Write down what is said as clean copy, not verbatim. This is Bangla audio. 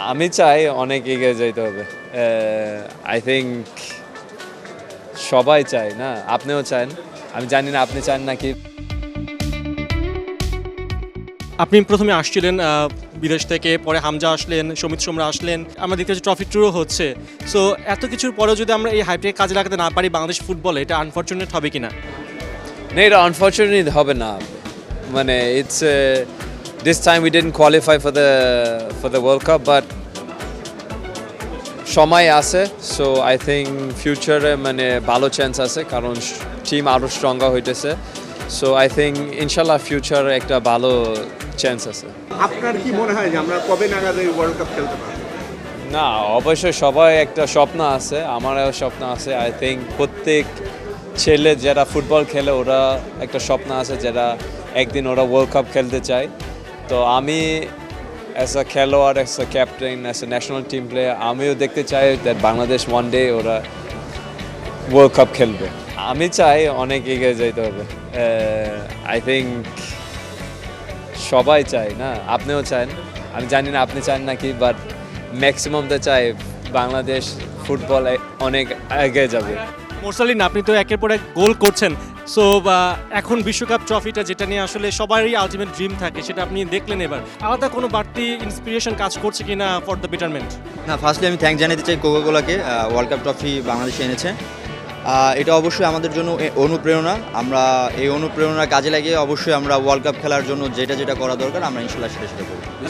আমি চাই অনেক এগিয়ে যেতে হবে। আই থিঙ্ক সবাই চায় না, আপনিও চান, আমি জানি না আপনি চান নাকি। আপনি প্রথমে আসছিলেন বিদেশ থেকে, পরে হামজা আসলেন, সমিত সোমরা আসলেন, আমরা দেখতে পাচ্ছি ট্রফি ট্যুরও হচ্ছে। সো এত কিছুর পরেও যদি আমরা এই হাইপটাকে কাজে লাগাতে না পারি বাংলাদেশ ফুটবলে, এটা আনফর্চুনেট হবে কিনা? না, এটা আনফর্চুনেটলি হবে না। মানে it's this time we didn't qualify for the world cup, but সময় আছে। সো আই থিঙ্ক ফিউচারে মানে ভালো চান্স আছে, কারণ টিম আরও স্ট্রঙ্গার হইতেছে। সো আই থিঙ্ক ইনশাল্লাহ ফিউচারে একটা ভালো চান্স আছে। আপনার কি মনে হয় যে আমরা কবে নাগাদ এই ওয়ার্ল্ড কাপ খেলতে পারবো? না, অবশ্যই সবাই একটা স্বপ্ন আছে, আমারও স্বপ্ন আছে। আই থিঙ্ক প্রত্যেক ছেলে যারা ফুটবল খেলে ওরা একটা স্বপ্ন আছে, যারা একদিন ওরা ওয়ার্ল্ড কাপ খেলতে চায়। তো আমি অ্যাজ আ খেলোয়াড়, as a captain, as a national team player, আমিও দেখতে চাই দ্যাট বাংলাদেশ ওয়ান ডে ওরা ওয়ার্ল্ড কাপ খেলবে। আমি চাই অনেক এগিয়ে যেতে হবে। আই থিঙ্ক সবাই চায় না, আপনিও চান, আমি জানি না আপনি চান নাকি, বাট ম্যাক্সিমামটা চাই বাংলাদেশ ফুটবল অনেক এগিয়ে যাবে। মোরসালিন, আপনি তো একের পর এক গোল করছেন। সো এখন বিশ্বকাপ ট্রফিটা যেটা নিয়ে আসলে সবারই আলটিমেট ড্রিম থাকে, সেটা আপনি দেখলেন এবার, আলাদা কোনো বাড়তি ইন্সপিরেশন কাজ করছে কিনা ফর দ্য বেটারমেন্ট? না, ফার্স্টলি আমি থ্যাঙ্ক জানাতে চাই কোকাকোলাকে, ওয়ার্ল্ড কাপ ট্রফি বাংলাদেশে এনেছে। এটা অবশ্যই আমাদের জন্য অনুপ্রেরণা। আমরা এই অনুপ্রেরণা কাজে লাগিয়ে অবশ্যই আমরা ওয়ার্ল্ড কাপ খেলার জন্য যেটা যেটা করা দরকার আমরা ইনশাল্লাহ সেটা করব।